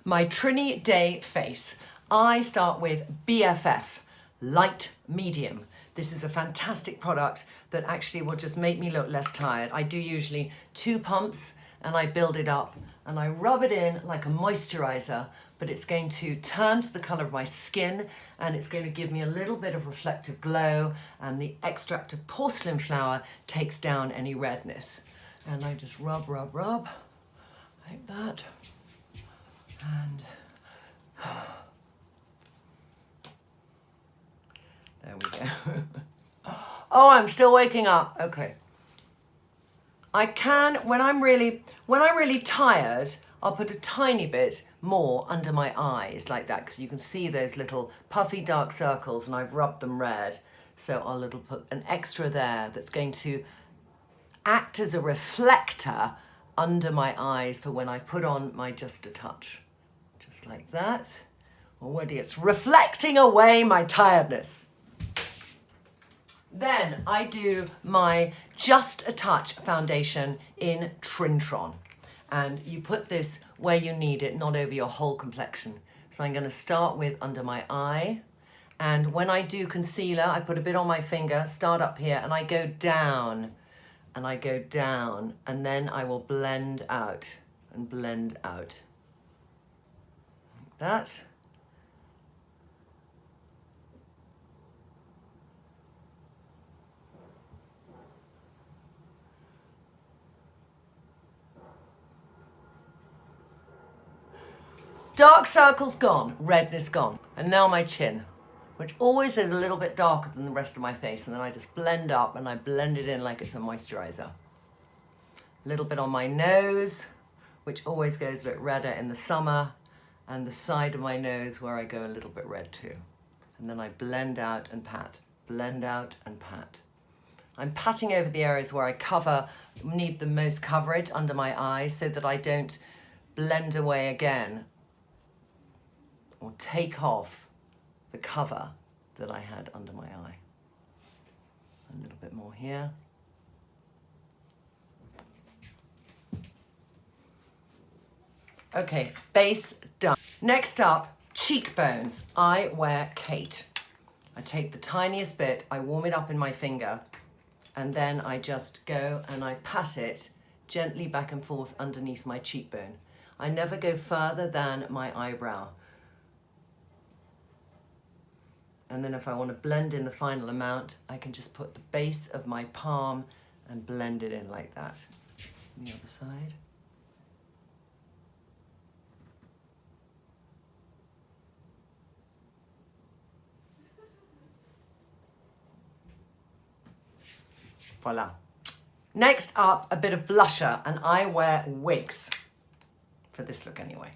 My Trinny Day face. I start with BFF, light medium. This is a fantastic product that actually will just make me look less tired. I do usually 2 pumps and I build it up and I rub it in like a moisturizer, but it's going to turn to the color of my skin and it's going to give me a little bit of reflective glow, and the extract of porcelain flower takes down any redness. And I just rub, rub, rub like that. And there we go. Oh, I'm still waking up. Okay. I can, when I'm really tired, I'll put a tiny bit more under my eyes like that, because you can see those little puffy dark circles and I've rubbed them red. So I'll put an extra there that's going to act as a reflector under my eyes for when I put on my Just a Touch. Just like that. Already it's reflecting away my tiredness. Then I do my Just a Touch foundation in Trintron. And you put this where you need it, not over your whole complexion. So I'm going to start with under my eye. And when I do concealer, I put a bit on my finger, start up here, and I go down. And I go down. And then I will blend out and blend out. Like that. Dark circles gone, redness gone. And now my chin, which always is a little bit darker than the rest of my face. And then I just blend up and I blend it in like it's a moisturizer. A little bit on my nose, which always goes a bit redder in the summer. And the side of my nose where I go a little bit red too. And then I blend out and pat, blend out and pat. I'm patting over the areas where I need the most coverage under my eyes so that I don't blend away again or take off the cover that I had under my eye. A little bit more here. Okay, base done. Next up, cheekbones. I wear Kate. I take the tiniest bit, I warm it up in my finger, and then I just go and I pat it gently back and forth underneath my cheekbone. I never go further than my eyebrow. And then if I want to blend in the final amount, I can just put the base of my palm and blend it in like that. On the other side. Voila. Next up, a bit of blusher, and I wear Wiggs for this look anyway.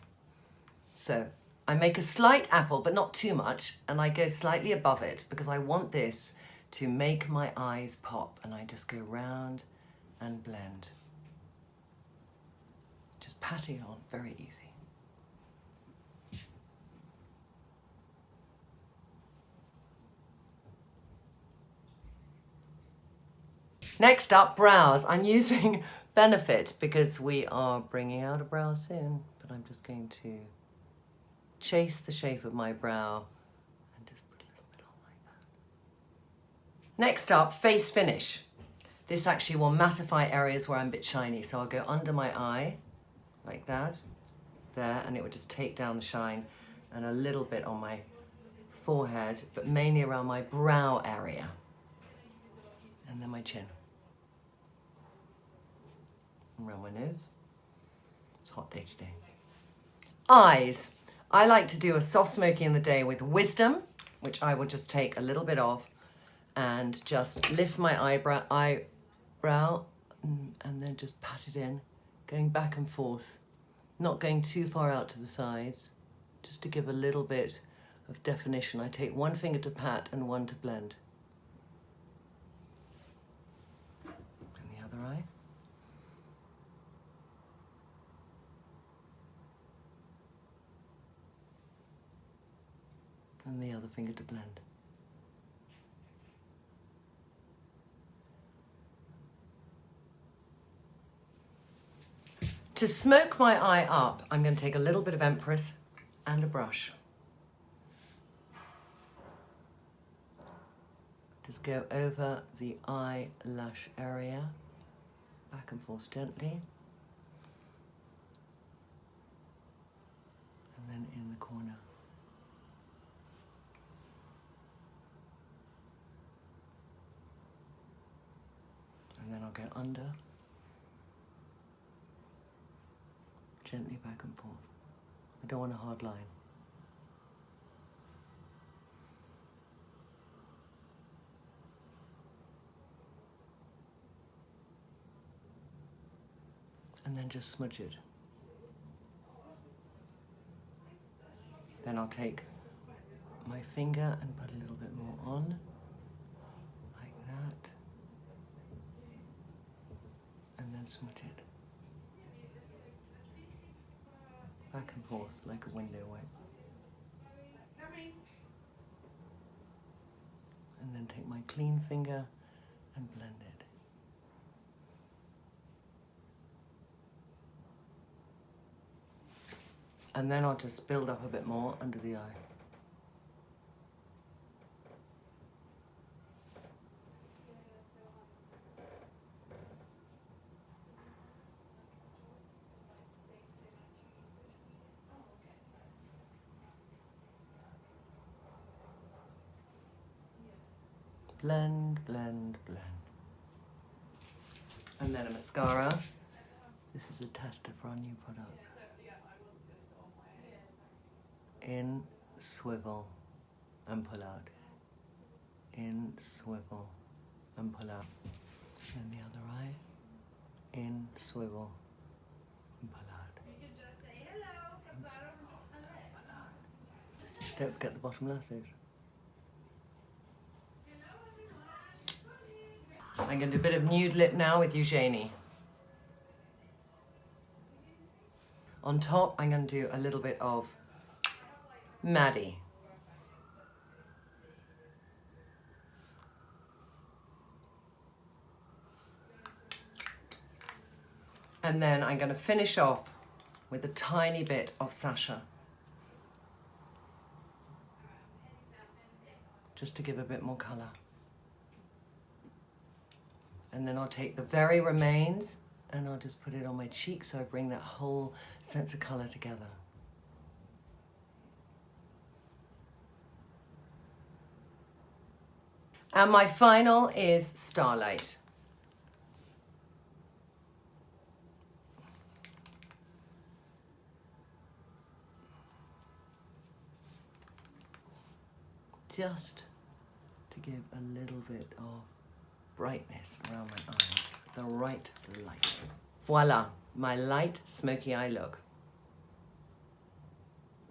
So I make a slight apple, but not too much, and I go slightly above it because I want this to make my eyes pop, and I just go round and blend. Just pat it on, very easy. Next up, brows. I'm using Benefit because we are bringing out a brow soon, but I'm just going to chase the shape of my brow and just put a little bit on like that. Next up, face finish. This actually will mattify areas where I'm a bit shiny, so I'll go under my eye, like that, there, and it will just take down the shine, and a little bit on my forehead, but mainly around my brow area, and then my chin. Around my nose. It's a hot day today. Eyes. I like to do a soft smoky in the day with Wisdom, which I will just take a little bit of and just lift my eyebrow and then just pat it in, going back and forth, not going too far out to the sides, just to give a little bit of definition. I take one finger to pat and one to blend. And the other eye. And the other finger to blend. To smoke my eye up, I'm going to take a little bit of Empress and a brush. Just go over the eyelash area, back and forth gently. And then in the corner. And then I'll go under. Gently back and forth. I don't want a hard line. And then just smudge it. Then I'll take my finger and put a little bit more on, like that, and then smudge it. Back and forth like a window wipe. And then take my clean finger and blend it. And then I'll just build up a bit more under the eye. Blend, blend, blend. And then a mascara. This is a tester for our new product. In, swivel, and pull out. In, swivel, and pull out. And the other eye. In, swivel, and pull out. In, swivel, and pull out. Don't forget the bottom lashes. I'm going to do a bit of nude lip now with Eugenie. On top, I'm going to do a little bit of Maddie. And then I'm going to finish off with a tiny bit of Sacha. Just to give a bit more colour. And then I'll take the very remains and I'll just put it on my cheek so I bring that whole sense of colour together. And my final is Starlight. Just to give a little bit of brightness around my eyes, the right light. Voila, my light smoky eye look.